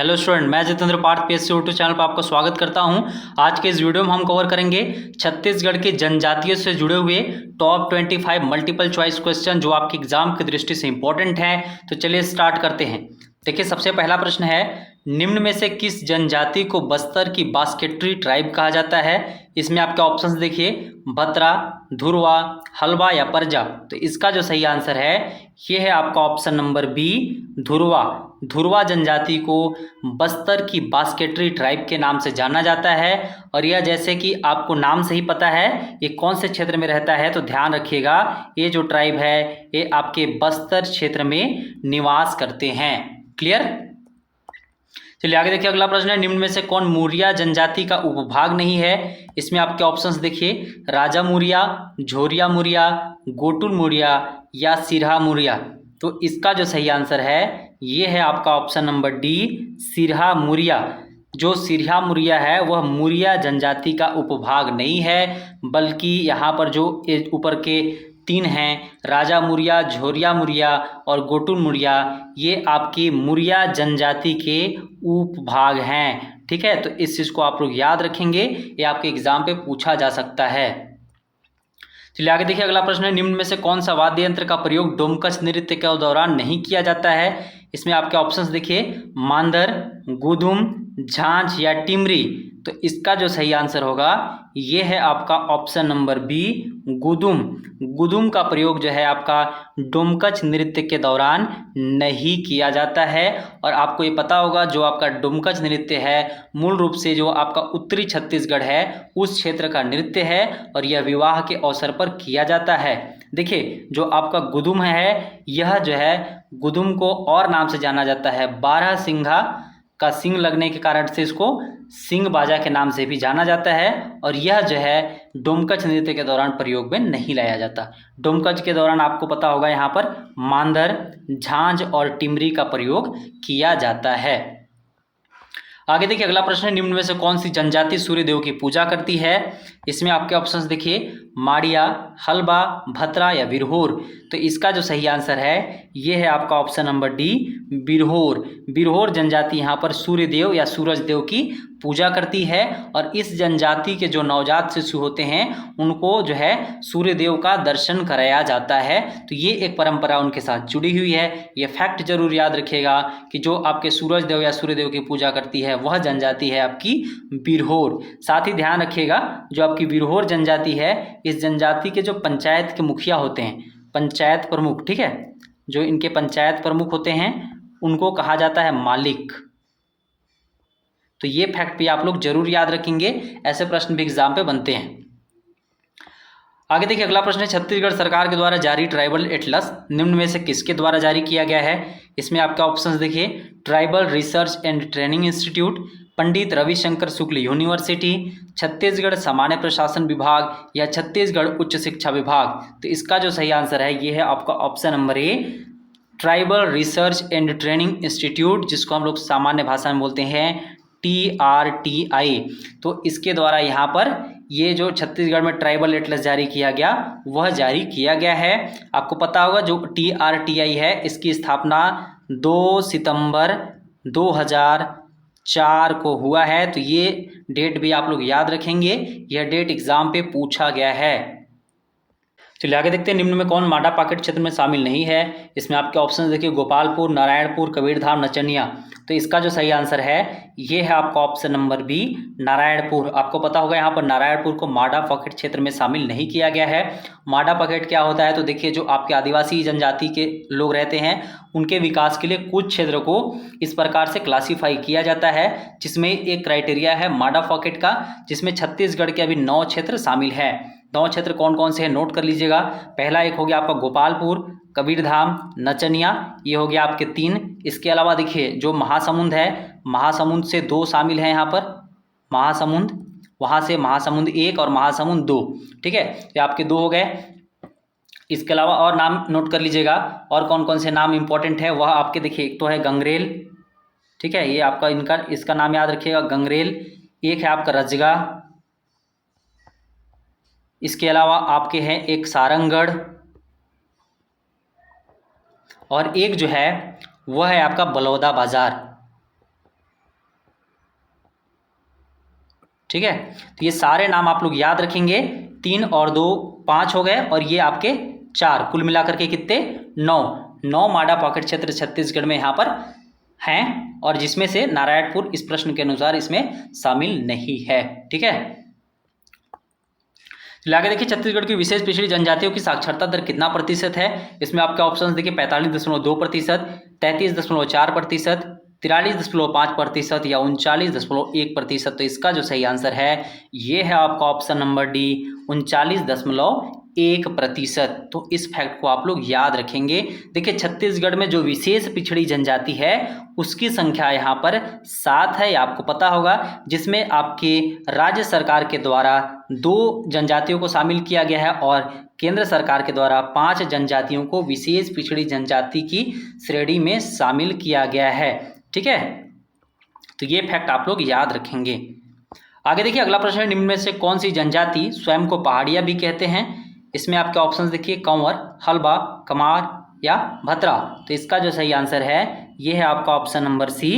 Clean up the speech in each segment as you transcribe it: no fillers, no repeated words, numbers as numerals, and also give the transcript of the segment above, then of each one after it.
Hello student, मैं Jitendra Parth PSC YouTube channel पर आपका स्वागत करता हूं। आज के इस वीडियो में हम कवर करेंगे छत्तीसगढ़ की जनजातियों से जुड़े हुए टॉप 25 मल्टीपल चॉइस क्वेश्चन जो आपके एग्जाम की दृष्टि से इंपॉर्टेंट है। तो चलिए स्टार्ट करते हैं। देखिए, सबसे पहला प्रश्न है, निम्न में से किस जनजाति को बस्तर की बास्केटरी ट्राइब कहा जाता है? इसमें आपके ऑप्शंस देखिए, बत्रा, धुरवा, हलवा या परजा। तो इसका जो सही आंसर है ये है आपका option number B, Dhurwa. Dhurwa जनजाति को बस्तर की बास्केटरी ट्राइब के नाम से जाना जाता है। और यह जैसे कि आपको नाम से ही पता है ये कौन से क्षेत्र में रहता है, तो ध्यान रखिएगा ये जो ट्राइब है ये आपके बस्तर क्षेत्र में निवास करते हैं। क्लियर? चलिए आगे देखिए, अगला प्रश्न है, निम्न में से कौन मुरिया जनजाति का उपभाग नहीं है? इसमें आपके ऑप्शंस देखिए, राजा मुरिया, झोरिया मुरिया, गोटुल मुरिया या सिरहा मुरिया। तो इसका जो सही आंसर है ये है आपका option number D, Siraha Muria. जो सिरहा मुरिया है वह मुरिया जनजाति का उपभाग नहीं है, बल्कि यहाँ पर जो ऊपर के तीन हैं, राजा मुरिया, झोरिया मुरिया और गोटुल मुरिया, ये आपकी मुरिया जनजाति के उपभाग हैं। ठीक है, तो इस चीज़ को आप लोग याद रखेंगे, ये आपके एग्जाम पे पूछा जा सकता है। चलिए आगे देखिए, अगला प्रश्न है, निम्न में से कौन सा वाद्य यंत्र का प्रयोग डोमकच नृत्य के दौरान नहीं किया जाता है? इसमें आपके ऑप्शंस देखिए, मांदर, गुदुम, झांझ या टिमरी। तो इसका जो सही आंसर होगा ये है आपका ऑप्शन नंबर बी, गुदुम। गुदुम का प्रयोग जो है आपका डोमकच नृत्य के दौरान नहीं किया जाता है। और आपको ये पता होगा जो आपका डोमकच नृत्य है मूल रूप से जो आपका उत्तरी छत्तीसगढ़ है उस क्षेत्र का नृत्य है और यह विवाह के अवसर पर किया जाता है। देखिए, जो आपका गुदुम है यह जो है गुदुम को और नाम से जाना जाता है, 12 सिंघा का सिंग लगने के कारण से इसको सिंग बाजा के नाम से भी जाना जाता है। और यह जो है डोमकच नृत्य के दौरान प्रयोग में नहीं लाया जाता। डोमकच के दौरान आपको पता होगा यहाँ पर मांदर, झांझ और टिमरी का प्रयोग किया जाता है। आगे देखिए, अगला प्रश्न है, निम्न में से कौन सी जनजाति सूर्य देव की पूजा करती है? इसमें आपके ऑप्शंस देखिए, माड़िया, हलबा, भतरा या बिरहोर। तो इसका जो सही आंसर है ये है आपका option number D, Birhor. Birhor जनजाति यहाँ पर सूर्य देव या सूरज देव की पूजा करती है। और इस जनजाति के जो नवजात शिशु होते हैं उनको जो है सूर्य देव का दर्शन कराया जाता है। तो ये एक परंपरा उनके साथ जुड़ी हुई है। ये फैक्ट जरूर याद रखिएगा कि जो आपके सूरज देव या सूर्य देव की पूजा करती है वह जनजाति है आपकी बिरहोर। साथ ही ध्यान रखिएगा जो आपकी बिरहोर जनजाति है इस जनजाति के जो पंचायत के मुखिया होते हैं, पंचायत प्रमुख, ठीक है, जो इनके पंचायत प्रमुख होते हैं उनको कहा जाता है मालिक। तो ये फैक्ट भी आप लोग जरूर याद रखेंगे, ऐसे प्रश्न भी एग्जाम पे बनते हैं। आगे देखिए, अगला प्रश्न है, छत्तीसगढ़ सरकार के द्वारा जारी ट्राइबल एटलस निम्न में से किसके द्वारा जारी किया गया है? इसमें आपके ऑप्शंस देखिए, tribal research and training institute, Pandit Ravishankar Shukla university, Chhattisgarh सामान्य प्रशासन विभाग या छत्तीसगढ़ उच्च शिक्षा विभाग। तो इसका जो सही आंसर है ये है आपका option number A, tribal research and training institute, जिसको हम लोग सामान्य भाषा में बोलते हैं TRTI। तो इसके द्वारा यहाँ पर ये जो छत्तीसगढ़ में ट्राइबल एटलस जारी किया गया वह जारी किया गया है। आपको पता होगा जो TRTI है इसकी स्थापना 2 सितंबर 2004 को हुआ है। तो ये डेट भी आप लोग याद रखेंगे, यह डेट एग्जाम पे पूछा गया है। चलिए आगे देखते हैं, निम्न में कौन माडा पॉकेट क्षेत्र में शामिल नहीं है? इसमें आपके ऑप्शन देखिए, गोपालपुर, नारायणपुर, कबीरधाम, नचनिया। तो इसका जो सही आंसर है ये है आपका ऑप्शन नंबर बी, नारायणपुर। आपको पता होगा यहाँ पर नारायणपुर को माडा पॉकेट क्षेत्र में शामिल नहीं किया गया है। माडा पॉकेट क्या होता है? तो देखिए, जो आपके आदिवासी जनजाति के लोग रहते हैं उनके विकास के लिए कुछ क्षेत्र को इस प्रकार से क्लासीफाई किया जाता है, जिसमें एक क्राइटेरिया है माडा पॉकेट का, जिसमें छत्तीसगढ़ के अभी 9 क्षेत्र शामिल है। 9 क्षेत्र कौन कौन से हैं नोट कर लीजिएगा। पहला एक हो गया आपका गोपालपुर, कबीरधाम, नचनिया, ये हो गया आपके 3। इसके अलावा देखिए जो महासमुंद है, महासमुंद से 2 शामिल हैं यहाँ पर, महासमुंद, वहाँ से महासमुंद 1 और महासमुंद 2। ठीक है, ये आपके 2 हो गए। इसके अलावा और नाम नोट कर लीजिएगा, और कौन कौन से नाम इंपॉर्टेंट है वह आपके देखिए, एक तो है गंगरेल, ठीक है, ये आपका इसका नाम याद रखिएगा, गंगरेल। एक है आपका रजगा, इसके अलावा आपके हैं एक सारंगढ़, और एक जो है वह है आपका बलौदा बाजार। ठीक है। तो ये सारे नाम आप लोग याद रखेंगे। 3 और 2 5 हो गए और ये आपके 4, कुल मिलाकर के कितने 9 माडा पॉकेट क्षेत्र छत्तीसगढ़ में यहाँ पर हैं, और जिसमें से नारायणपुर इस प्रश्न के अनुसार इसमें शामिल नहीं है। ठीक है। आगे देखिए, छत्तीसगढ़ की विशेष पिछड़ी जनजातियों की साक्षरता दर कितना प्रतिशत है। इसमें आपके ऑप्शन देखिए 45.2%, 33.4%, 43.5% या 39.1%। तो इसका जो सही आंसर है ये है आपका ऑप्शन नंबर डी, 39.1%। तो इस फैक्ट को आप लोग याद रखेंगे। देखिए, छत्तीसगढ़ में जो विशेष पिछड़ी जनजाति है उसकी संख्या यहाँ पर 7 है, आपको पता होगा, जिसमें आपके राज्य सरकार के द्वारा 2 जनजातियों को शामिल किया गया है और केंद्र सरकार के द्वारा 5 जनजातियों को विशेष पिछड़ी जनजाति की श्रेणी में शामिल किया गया है। ठीक है। तो ये फैक्ट आप लोग याद रखेंगे। आगे देखिए, अगला प्रश्न है, निम्न में से कौन सी जनजाति स्वयं को पहाड़िया भी कहते हैं। इसमें आपके ऑप्शन देखिए कंवर, हलबा, कमार या भतरा। तो इसका जो सही आंसर है ये है आपका option number C,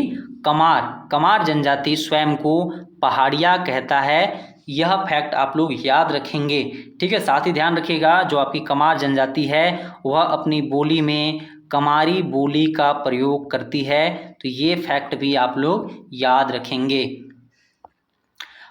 Kamar. Kamar जनजाति स्वयं को पहाड़िया कहता है। यह फैक्ट आप लोग याद रखेंगे। ठीक है। साथ ही ध्यान रखिएगा, जो आपकी कमार जनजाति है वह अपनी बोली में कमारी बोली का प्रयोग करती है। तो ये फैक्ट भी आप लोग याद रखेंगे।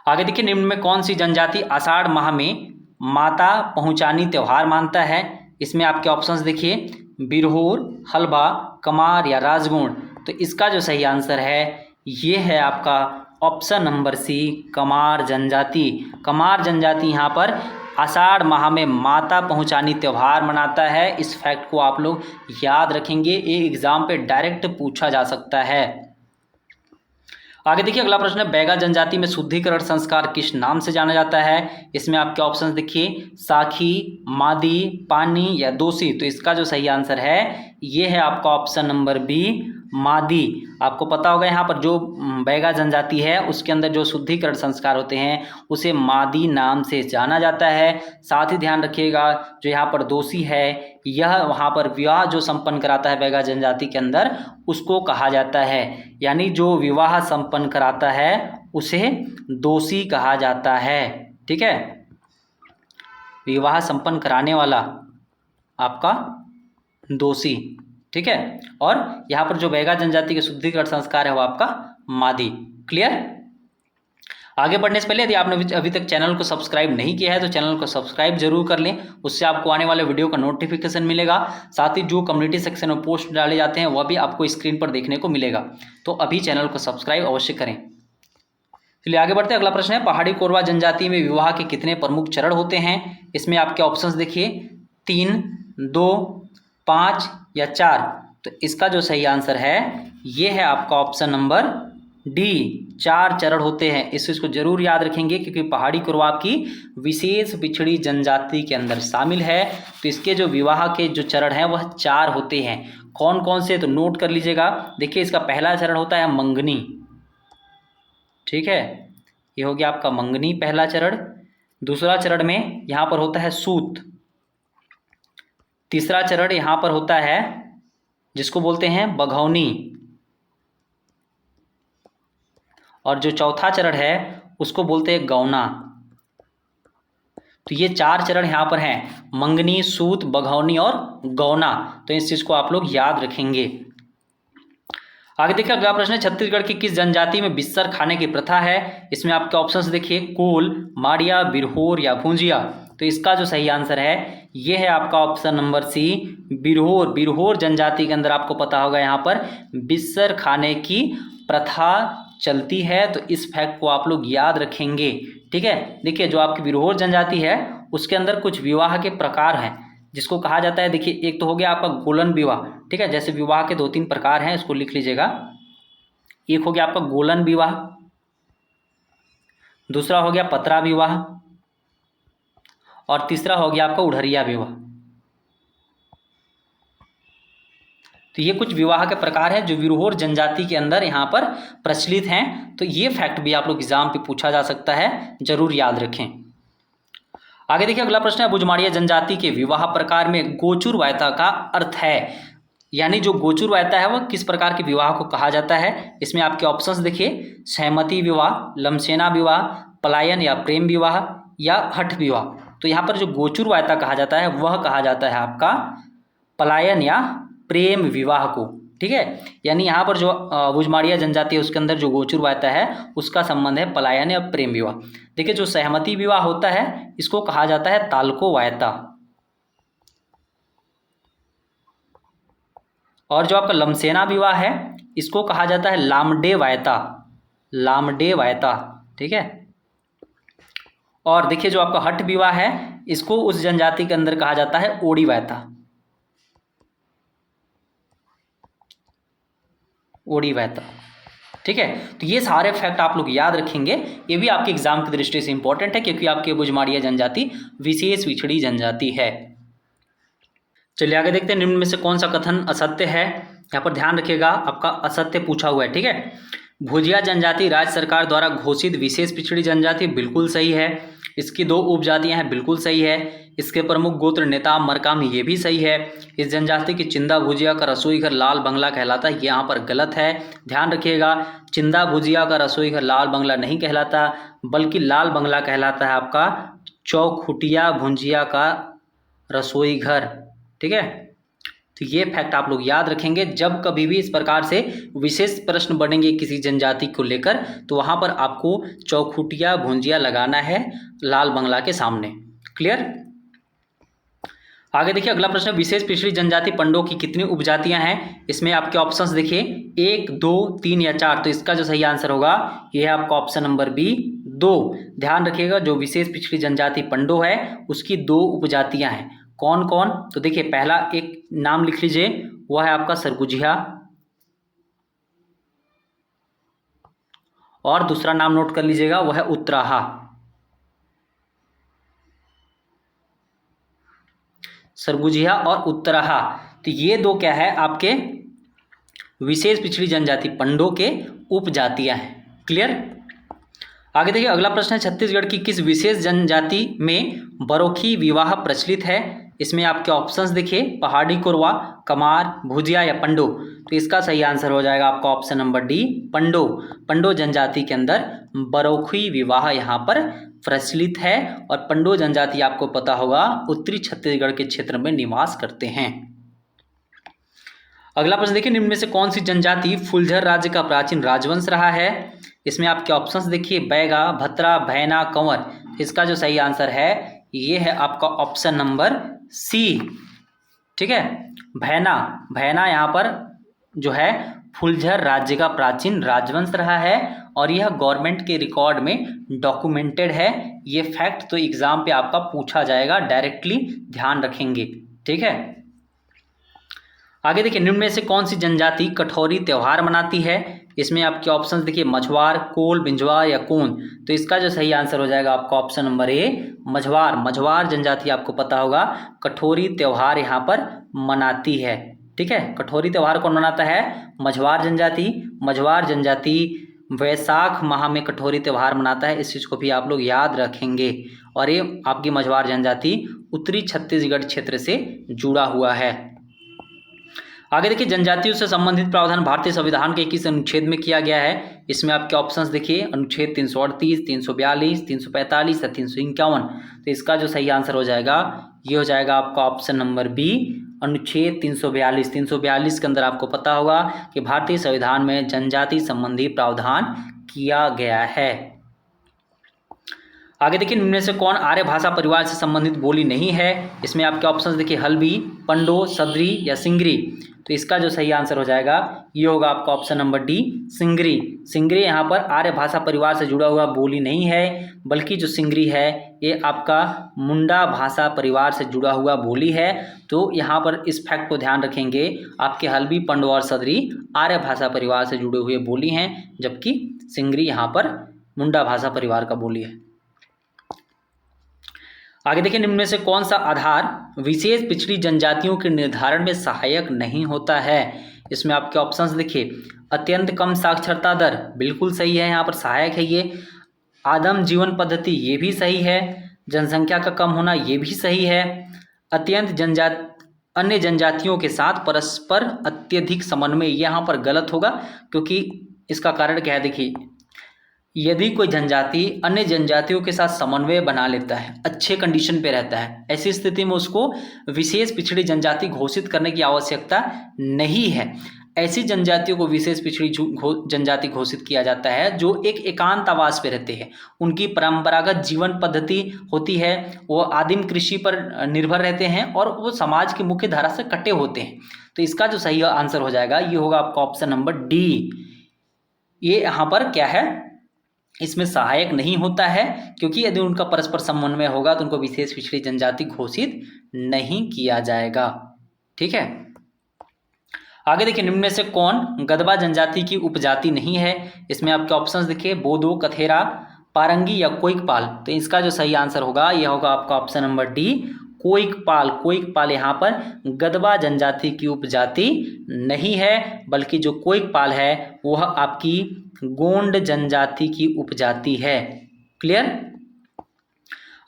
आगे देखिए, निम्न में कौन सी जनजाति आषाढ़ माह में माता पहुँचानी त्यौहार मानता है। इसमें आपके ऑप्शंस देखिए बिरहोर, हलबा, कमार या राजगुण। तो इसका जो सही आंसर है ये है आपका ऑप्शन नंबर सी, कमार जनजाति। कमार जनजाति यहाँ पर आषाढ़ माह में माता पहुँचानी त्यौहार मनाता है। इस फैक्ट को आप लोग याद रखेंगे, ये एग्जाम पे डायरेक्ट पूछा जा सकता है। आगे देखिए, अगला प्रश्न है, बैगा जनजाति में शुद्धिकरण संस्कार किस नाम से जाना जाता है। इसमें आपके ऑप्शंस देखिए साखी, मादी, पानी या दोषी। तो इसका जो सही आंसर है ये है आपका ऑप्शन नंबर बी, मादी। आपको पता होगा यहाँ पर जो बैगा जनजाति है उसके अंदर जो शुद्धिकरण संस्कार होते हैं उसे मादी नाम से जाना जाता है। साथ ही ध्यान रखिएगा, जो यहाँ पर दोषी है यह वहाँ पर विवाह जो संपन्न कराता है बैगा जनजाति के अंदर उसको कहा जाता है। यानी जो विवाह संपन्न कराता है उसे दोषी कहा जाता है। ठीक है। विवाह संपन्न कराने वाला आपका दोषी। ठीक है। और यहाँ पर जो बैगा जनजाति के शुद्धिकरण संस्कार है वो आपका मादी। क्लियर। आगे बढ़ने से पहले यदि आपने अभी तक चैनल को सब्सक्राइब नहीं किया है तो चैनल को सब्सक्राइब जरूर कर लें, उससे आपको आने वाले वीडियो का नोटिफिकेशन मिलेगा। साथ ही जो कम्युनिटी सेक्शन में पोस्ट डाले जाते हैं वह भी आपको स्क्रीन पर देखने को मिलेगा। तो अभी चैनल को सब्सक्राइब अवश्य करें। चलिए आगे बढ़ते हैं। अगला प्रश्न है, पहाड़ी कोरवा जनजाति में विवाह के कितने प्रमुख चरण होते हैं। इसमें आपके ऑप्शंस देखिए 3, 2, 5 या 4। तो इसका जो सही आंसर है ये है आपका ऑप्शन नंबर डी, 4 चरण होते हैं। इस चीज़ को जरूर याद रखेंगे क्योंकि पहाड़ी कोरवा की विशेष पिछड़ी जनजाति के अंदर शामिल है। तो इसके जो विवाह के जो चरण हैं वह 4 होते हैं। कौन कौन से, तो नोट कर लीजिएगा। देखिए, इसका पहला चरण होता है मंगनी। ठीक है, ये हो गया आपका मंगनी पहला चरण। दूसरा चरण में यहाँ पर होता है सूत। तीसरा चरण यहाँ पर होता है जिसको बोलते हैं बघौनी। और जो चौथा चरण है उसको बोलते हैं गौना। तो ये 4 चरण यहाँ पर हैं, मंगनी, सूत, बघौनी और गौना। तो इस चीज़ को आप लोग याद रखेंगे। आगे देखिए, अगला प्रश्न है, छत्तीसगढ़ की किस जनजाति में बिस्सर खाने की प्रथा है। इसमें आपके ऑप्शंस देखिए कोल, माड़िया, बिरहोर या भुंजिया। तो इसका जो सही आंसर है ये है आपका option number C, Birhor. Birhor जनजाति के अंदर आपको पता होगा यहाँ पर बिस्सर खाने की प्रथा चलती है। तो इस फैक्ट को आप लोग याद रखेंगे। ठीक है। देखिए, जो आपकी बिरहोर जनजाति है उसके अंदर कुछ विवाह के प्रकार हैं जिसको कहा जाता है। देखिए, एक तो हो गया आपका गोलन विवाह। ठीक है, जैसे विवाह के 2-3 प्रकार हैं, इसको लिख लीजिएगा। एक हो गया आपका गोलन विवाह, दूसरा हो गया पतरा विवाह और तीसरा हो गया आपका उड़हरिया विवाह। तो ये कुछ विवाह के प्रकार हैं जो बिरहोर जनजाति के अंदर यहाँ पर प्रचलित हैं। तो ये फैक्ट भी आप लोग एग्जाम पे पूछा जा सकता है, जरूर याद रखें। आगे देखिए, अगला प्रश्न है, बुजमाड़िया जनजाति के विवाह प्रकार में गोचुर वायता का अर्थ है। यानी जो गोचुर वायता है वह किस प्रकार के विवाह को कहा जाता है। इसमें आपके ऑप्शंस देखिए सहमति विवाह, लमसेना विवाह, पलायन या प्रेम विवाह या हठ विवाह। तो यहाँ पर जो गोचुर वायता कहा जाता है वह कहा जाता है आपका पलायन या प्रेम विवाह को। ठीक है, यानी यहाँ पर जो भुजमाड़िया जनजाति है उसके अंदर जो गोचुर वायता है उसका संबंध है पलायन या प्रेम विवाह। देखिए जो सहमति विवाह होता है इसको कहा जाता है ताल्को वायता, और जो आपका लमसेना विवाह है इसको कहा जाता है लामडे वायता, लामडे वायता। ठीक है, और देखिए जो आपका हठ विवाह है इसको उस जनजाति के अंदर कहा जाता है ओडी वायता, ओडी वायता। ठीक है, तो ये सारे फैक्ट आप लोग याद रखेंगे, ये भी आपके एग्जाम की दृष्टि से इंपॉर्टेंट है क्योंकि आपकी भुजमाड़िया जनजाति विशेष पिछड़ी जनजाति है। चलिए आगे देखते हैं, निम्न में से कौन सा कथन असत्य है। यहाँ पर ध्यान रखिएगा, आपका असत्य पूछा हुआ है। ठीक है, भुजिया जनजाति राज्य सरकार द्वारा घोषित विशेष पिछड़ी जनजाति, बिल्कुल सही है। इसकी 2 उपजातियां हैं, बिल्कुल सही है। इसके प्रमुख गोत्र नेताम मरकाम, ये भी सही है। इस जनजाति की चिंदा भुजिया का रसोई घर लाल बंगला कहलाता है, यहाँ पर गलत है, ध्यान रखिएगा। चिंदा भुजिया का रसोई घर लाल बंगला नहीं कहलाता, बल्कि लाल बंगला कहलाता है आपका चौखुटिया भुजिया का रसोई घर। ठीक है, तो ये फैक्ट आप लोग याद रखेंगे। जब कभी भी इस प्रकार से विशेष प्रश्न बनेंगे किसी जनजाति को लेकर तो वहाँ पर आपको चौखुटिया भुंजिया लगाना है लाल बंगला के सामने। क्लियर। आगे देखिए अगला प्रश्न, विशेष पिछड़ी जनजाति पंडों की कितनी उपजातियां हैं। इसमें आपके ऑप्शंस देखिए 1, 2, 3 या 4। तो इसका जो सही आंसर होगा ये है आपका ऑप्शन नंबर बी 2। ध्यान रखिएगा, जो विशेष पिछड़ी जनजाति पंडो है उसकी 2 उपजातियां हैं। कौन कौन, तो देखिए पहला एक नाम लिख लीजिए, वह है आपका सरगुजिया, और दूसरा नाम नोट कर लीजिएगा वह है उत्तराहा। सरगुजिया और उत्तराहा, तो ये 2 क्या है आपके विशेष पिछड़ी जनजाति पंडो के उपजातियां हैं। क्लियर। आगे देखिए अगला प्रश्न है, छत्तीसगढ़ की किस विशेष जनजाति में बरोखी विवाह प्रचलित है। इसमें आपके ऑप्शंस देखिए पहाड़ी कोरवा, कमार, भुजिया या पंडो। तो इसका सही आंसर हो जाएगा आपका ऑप्शन नंबर डी पंडो। पंडो जनजाति के अंदर बरोखी विवाह यहाँ पर प्रचलित है, और पंडो जनजाति आपको पता होगा उत्तरी छत्तीसगढ़ के क्षेत्र में निवास करते हैं। अगला प्रश्न देखिए, निम्न में से कौन सी जनजाति फुलझर राज्य का प्राचीन राजवंश रहा है। इसमें आपके ऑप्शंस देखिए बैगा, भत्रा, भैना, कंवर। इसका जो सही आंसर है ये है आपका ऑप्शन नंबर सी। ठीक है, भैना, भैना यहाँ पर जो है फुलझर राज्य का प्राचीन राजवंश रहा है, और यह गवर्नमेंट के रिकॉर्ड में डॉक्यूमेंटेड है। ये फैक्ट तो एग्जाम पे आपका पूछा जाएगा डायरेक्टली, ध्यान रखेंगे। ठीक है, आगे देखिए निम्न में से कौन सी जनजाति कठौरी त्यौहार मनाती है। इसमें आपके ऑप्शंस देखिए मझवार, कोल, बिंजवार या कोन। तो इसका जो सही आंसर हो जाएगा आपका ऑप्शन नंबर ए मझवार। मझवार जनजाति आपको पता होगा कठौरी त्यौहार यहाँ पर मनाती है। ठीक है, कठौरी त्यौहार कौन मनाता है, मझवार जनजाति। मझवार जनजाति वैशाख माह में कठौरी त्यौहार मनाता है, इस चीज़ को भी आप लोग याद रखेंगे। और ये आपकी मझवार जनजाति उत्तरी छत्तीसगढ़ क्षेत्र से जुड़ा हुआ है। आगे देखिए जनजातियों से संबंधित प्रावधान भारतीय संविधान के किस अनुच्छेद में किया गया है। इसमें आपके ऑप्शंस देखिए अनुच्छेद 338, 342, 345 या 351। तो इसका जो सही आंसर हो जाएगा ये हो जाएगा आपका ऑप्शन नंबर बी अनुच्छेद 342। 342 के अंदर आपको पता होगा कि भारतीय संविधान में जनजाति संबंधी प्रावधान किया गया है। आगे देखिए निम्न में से कौन आर्य भाषा परिवार से संबंधित बोली नहीं है। इसमें आपके ऑप्शंस देखिए हल्बी, पंडो, सदरी या सिंगरी। तो इसका जो सही आंसर हो जाएगा ये होगा आपका ऑप्शन नंबर डी सिंगरी। सिंगरी यहाँ पर आर्य भाषा परिवार से जुड़ा हुआ बोली नहीं है, बल्कि जो सिंगरी है ये आपका मुंडा भाषा परिवार से जुड़ा हुआ बोली है। तो यहाँ पर इस फैक्ट को ध्यान रखेंगे, आपके हल्बी, पंडो और सदरी आर्य भाषा परिवार से जुड़े हुए बोली हैं, जबकि सिंगरी यहाँ पर मुंडा भाषा परिवार का बोली है। आगे देखिए निम्न में से कौन सा आधार विशेष पिछड़ी जनजातियों के निर्धारण में सहायक नहीं होता है। इसमें आपके ऑप्शंस देखिए अत्यंत कम साक्षरता दर, बिल्कुल सही है, यहाँ पर सहायक है ये। आदम जीवन पद्धति, ये भी सही है। जनसंख्या का कम होना, ये भी सही है। अत्यंत अन्य जनजातियों के साथ परस्पर अत्यधिक समन्वय, यहाँ पर गलत होगा, क्योंकि इसका कारण क्या है देखिए यदि कोई जनजाति अन्य जनजातियों के साथ समन्वय बना लेता है, अच्छे कंडीशन पे रहता है, ऐसी स्थिति में उसको विशेष पिछड़ी जनजाति घोषित करने की आवश्यकता नहीं है। ऐसी जनजातियों को विशेष पिछड़ी जनजाति घोषित किया जाता है जो एक एकांत आवास पे रहते हैं, उनकी परंपरागत जीवन पद्धति होती है, वो आदिम कृषि पर निर्भर रहते हैं और वो समाज की मुख्य धारा से कटे होते हैं। तो इसका जो सही आंसर हो जाएगा ये होगा आपका ऑप्शन नंबर डी। ये यहाँ पर क्या है, इसमें सहायक नहीं होता है, क्योंकि यदि उनका परस्पर समन्वय होगा तो उनको विशेष पिछड़ी जनजाति घोषित नहीं किया जाएगा। ठीक है, आगे देखिए, निम्न में से कौन गदबा जनजाति की उपजाति नहीं है? इसमें आपके ऑप्शंस देखिए, बोदो, कथेरा, पारंगी या कोइकपाल। तो इसका जो सही आंसर होगा यह होगा आपका ऑप्शन नंबर डी, कोइकपाल। कोइकपाल यहाँ पर गदबा जनजाति की उपजाति नहीं है, बल्कि जो कोइकपाल है वह आपकी गोंड जनजाति की उपजाति है। क्लियर?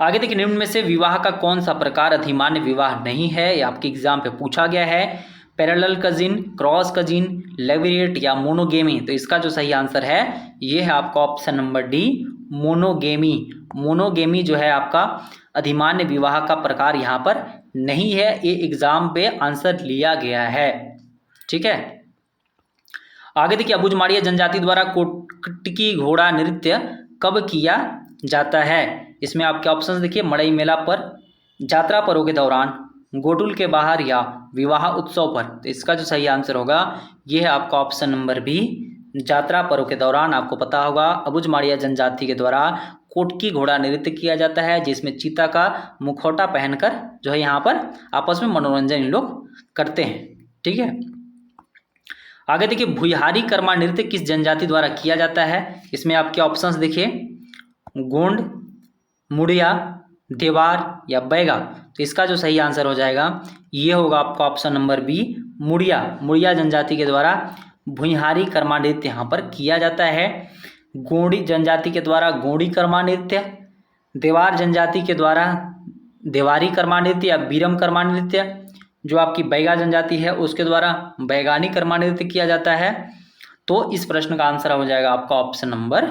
आगे देखिए, निम्न में से विवाह का कौन सा प्रकार अधिमान्य विवाह नहीं है? यह आपके एग्जाम पे पूछा गया है। पैरेलल कजिन, क्रॉस कजिन, लेविएट या मोनोगेमी। तो इसका जो सही आंसर है ये है आपका option number D, monogamy. Monogamy जो है आपका अधिमान्य विवाह का प्रकार यहाँ पर नहीं है, ये एग्जाम पे आंसर लिया गया है। ठीक है, आगे देखिए, अबुझमाड़िया जनजाति द्वारा कोटकी घोड़ा नृत्य कब किया जाता है? इसमें आपके ऑप्शंस देखिए, मड़ई मेला पर, जात्रा पर्व के दौरान, गोडुल के बाहर या विवाह उत्सव पर। तो इसका जो सही आंसर होगा ये है आपका ऑप्शन नंबर बी, जात्रा पर्व के दौरान। आपको पता होगा अबुझमाड़िया जनजाति के द्वारा कोटकी घोड़ा नृत्य किया जाता है, जिसमें चीता का मुखौटा पहनकर जो है यहाँ पर आपस में मनोरंजन इन लोग करते हैं। ठीक है, आगे देखिए, भुइहारी कर्मा नृत्य किस जनजाति द्वारा किया जाता है? इसमें आपके ऑप्शंस देखिए, गोंड, मुड़िया, देवार या बैगा। तो इसका जो सही आंसर हो जाएगा ये होगा आपका ऑप्शन नंबर बी, मुड़िया। मुड़िया जनजाति के द्वारा भुइहारी कर्मा नृत्य यहाँ पर किया जाता है। गोंडी जनजाति के द्वारा गोंडी कर्मा नृत्य, देवार जनजाति के द्वारा देवारी कर्मा नृत्य या बीरम कर्मा नृत्य, जो आपकी बैगा जनजाति है उसके द्वारा बैगानी कर्मा नृत्य किया जाता है। तो इस प्रश्न का आंसर हो जाएगा आपका ऑप्शन नंबर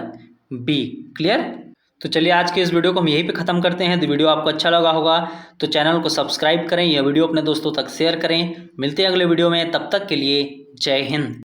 बी। क्लियर? तो चलिए आज के इस वीडियो को हम यहीं पे ख़त्म करते हैं। तो वीडियो आपको अच्छा लगा होगा तो चैनल को सब्सक्राइब करें, यह वीडियो अपने दोस्तों तक शेयर करें। मिलते हैं अगले वीडियो में, तब तक के लिए जय हिंद।